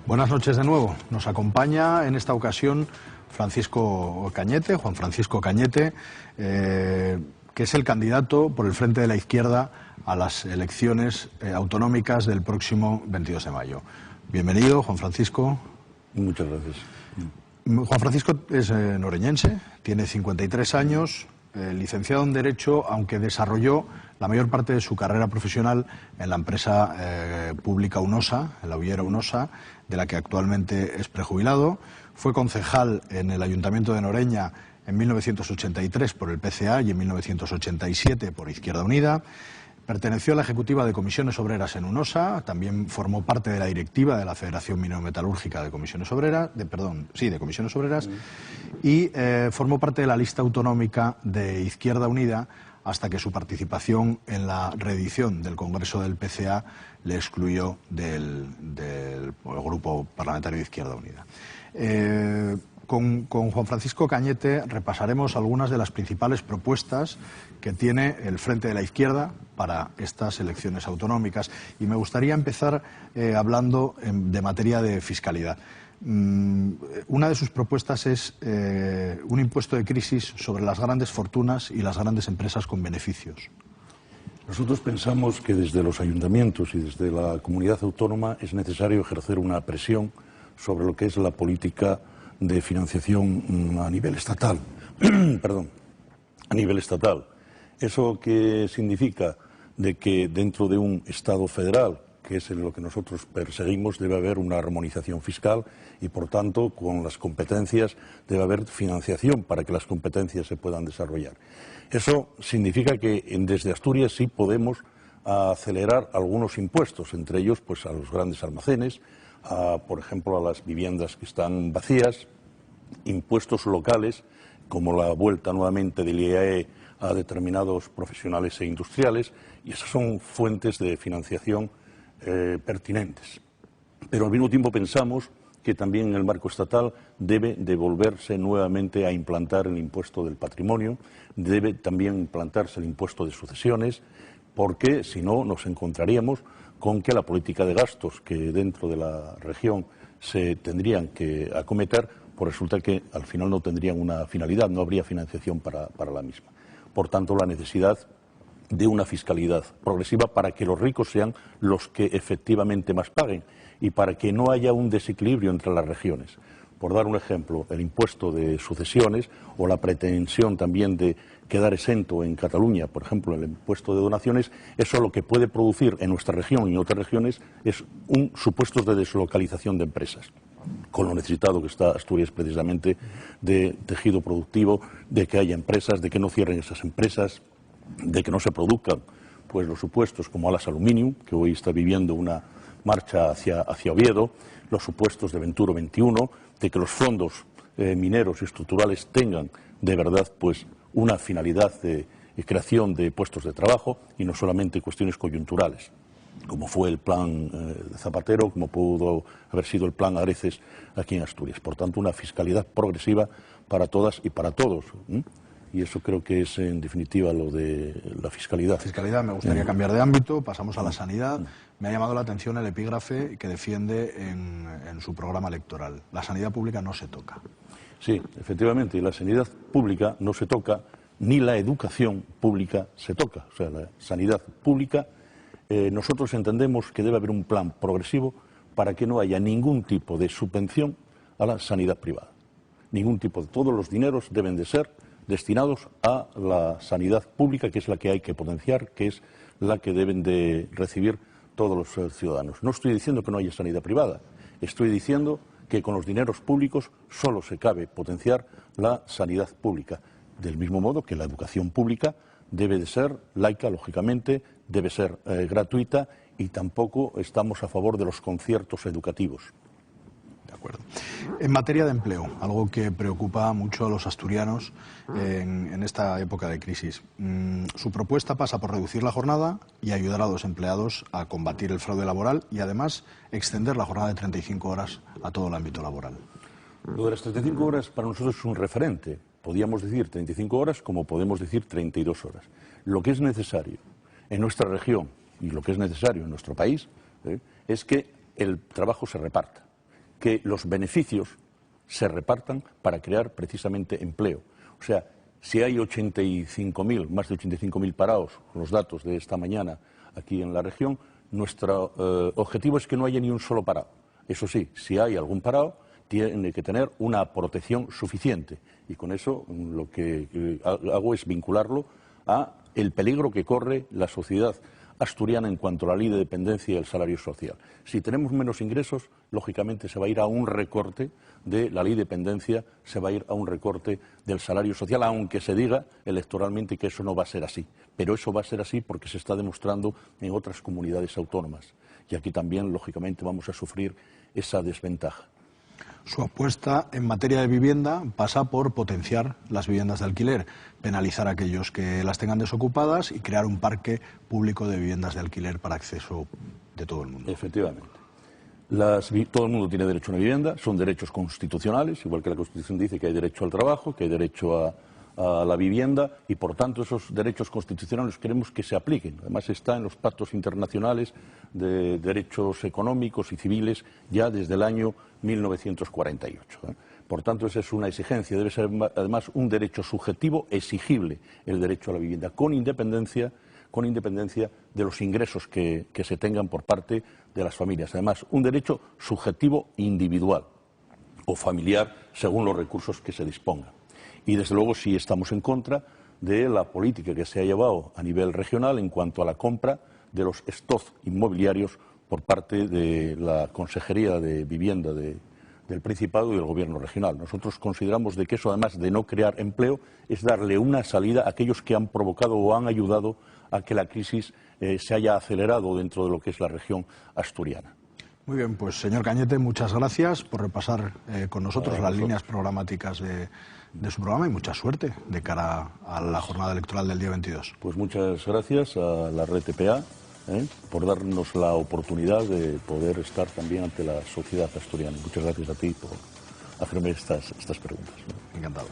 Buenas noches de nuevo. Nos acompaña en esta ocasión Juan Francisco Cañete, que es el candidato por el Frente de la Izquierda a las elecciones autonómicas del próximo 22 de mayo. Bienvenido, Juan Francisco. Muchas gracias. Juan Francisco es noreñense, tiene 53 años, licenciado en Derecho, aunque desarrolló la mayor parte de su carrera profesional en la empresa pública Unosa, en la Ullera Unosa, de la que actualmente es prejubilado. Fue concejal en el Ayuntamiento de Noreña en 1983 por el PCA y en 1987 por Izquierda Unida. Perteneció a la ejecutiva de Comisiones Obreras en Unosa, también formó parte de la directiva de la Federación Minero-Metalúrgica de Comisiones Obreras, de Comisiones Obreras, y formó parte de la lista autonómica de Izquierda Unida hasta que su participación en la reedición del Congreso del PCA le excluyó del grupo parlamentario de Izquierda Unida. Con Juan Francisco Cañete repasaremos algunas de las principales propuestas que tiene el Frente de la Izquierda para estas elecciones autonómicas. Y me gustaría empezar hablando de materia de fiscalidad. Una de sus propuestas es un impuesto de crisis sobre las grandes fortunas y las grandes empresas con beneficios. Nosotros pensamos que desde los ayuntamientos y desde la comunidad autónoma es necesario ejercer una presión sobre lo que es la política de financiación a nivel estatal. Perdón, a nivel estatal. ¿Eso qué significa? De que dentro de un Estado federal, que es en lo que nosotros perseguimos, debe haber una armonización fiscal y, por tanto, con las competencias debe haber financiación para que las competencias se puedan desarrollar. Eso significa que desde Asturias sí podemos acelerar algunos impuestos, entre ellos pues a los grandes almacenes, por ejemplo, a las viviendas que están vacías, impuestos locales, como la vuelta nuevamente del IAE a determinados profesionales e industriales, y esas son fuentes de financiación pertinentes. Pero al mismo tiempo pensamos que también en el marco estatal debe devolverse nuevamente a implantar el impuesto del patrimonio, debe también implantarse el impuesto de sucesiones, porque si no nos encontraríamos con que la política de gastos que dentro de la región se tendrían que acometer, pues resulta que al final no tendrían una finalidad, no habría financiación para la misma. Por tanto, la necesidad de una fiscalidad progresiva para que los ricos sean los que efectivamente más paguen y para que no haya un desequilibrio entre las regiones. Por dar un ejemplo, el impuesto de sucesiones o la pretensión también de quedar exento en Cataluña, por ejemplo, el impuesto de donaciones, eso lo que puede producir en nuestra región y en otras regiones es supuestos de deslocalización de empresas, con lo necesitado que está Asturias precisamente de tejido productivo, de que haya empresas, de que no cierren esas empresas, de que no se produzcan pues los supuestos como Alas Aluminium, que hoy está viviendo una marcha hacia Oviedo, los supuestos de Venturo 21, de que los fondos mineros y estructurales tengan de verdad pues una finalidad de creación de puestos de trabajo y no solamente cuestiones coyunturales, como fue el plan de Zapatero, como pudo haber sido el plan Areces aquí en Asturias. Por tanto, una fiscalidad progresiva para todas y para todos. Y eso creo que es, en definitiva, lo de la fiscalidad. Fiscalidad, me gustaría cambiar de ámbito, pasamos a la sanidad. Me ha llamado la atención el epígrafe que defiende en su programa electoral. La sanidad pública no se toca. Sí, efectivamente, la sanidad pública no se toca, ni la educación pública se toca. O sea, la sanidad pública, nosotros entendemos que debe haber un plan progresivo para que no haya ningún tipo de subvención a la sanidad privada. Ningún tipo de... Todos los dineros deben de ser destinados a la sanidad pública, que es la que hay que potenciar, que es la que deben de recibir todos los ciudadanos. No estoy diciendo que no haya sanidad privada, estoy diciendo que con los dineros públicos solo se cabe potenciar la sanidad pública, del mismo modo que la educación pública debe de ser laica, lógicamente, debe ser gratuita y tampoco estamos a favor de los conciertos educativos. De acuerdo. En materia de empleo, algo que preocupa mucho a los asturianos en esta época de crisis. Su propuesta pasa por reducir la jornada y ayudar a los empleados a combatir el fraude laboral y además extender la jornada de 35 horas a todo el ámbito laboral. Lo de las 35 horas para nosotros es un referente. Podíamos decir 35 horas como podemos decir 32 horas. Lo que es necesario en nuestra región y lo que es necesario en nuestro país es que el trabajo se reparta. que los beneficios se repartan para crear precisamente empleo. O sea, si hay 85.000, más de 85.000 parados, con los datos de esta mañana aquí en la región, nuestro objetivo es que no haya ni un solo parado. Eso sí, si hay algún parado, tiene que tener una protección suficiente. Y con eso lo que hago es vincularlo a el peligro que corre la sociedad asturiana en cuanto a la ley de dependencia y el salario social. Si tenemos menos ingresos, lógicamente se va a ir a un recorte de la ley de dependencia, se va a ir a un recorte del salario social, aunque se diga electoralmente que eso no va a ser así. Pero eso va a ser así porque se está demostrando en otras comunidades autónomas. Y aquí también, lógicamente, vamos a sufrir esa desventaja. Su apuesta en materia de vivienda pasa por potenciar las viviendas de alquiler, penalizar a aquellos que las tengan desocupadas y crear un parque público de viviendas de alquiler para acceso de todo el mundo. Efectivamente. Todo el mundo tiene derecho a una vivienda, son derechos constitucionales, igual que la Constitución dice que hay derecho al trabajo, que hay derecho a la vivienda y, por tanto, esos derechos constitucionales queremos que se apliquen. Además, está en los pactos internacionales de derechos económicos y civiles ya desde el año 1948. Por tanto, esa es una exigencia. Debe ser, además, un derecho subjetivo exigible, el derecho a la vivienda, con independencia de los ingresos que se tengan por parte de las familias. Además, un derecho subjetivo individual o familiar según los recursos que se dispongan. Y, desde luego, sí estamos en contra de la política que se ha llevado a nivel regional en cuanto a la compra de los stocks inmobiliarios por parte de la Consejería de Vivienda del Principado y del Gobierno regional. Nosotros consideramos de que eso, además de no crear empleo, es darle una salida a aquellos que han provocado o han ayudado a que la crisis se haya acelerado dentro de lo que es la región asturiana. Muy bien, pues señor Cañete, muchas gracias por repasar con nosotros las líneas programáticas de su programa y mucha suerte de cara a la jornada electoral del día 22. Pues muchas gracias a la red TPA por darnos la oportunidad de poder estar también ante la sociedad asturiana. Muchas gracias a ti por hacerme estas preguntas. Encantado.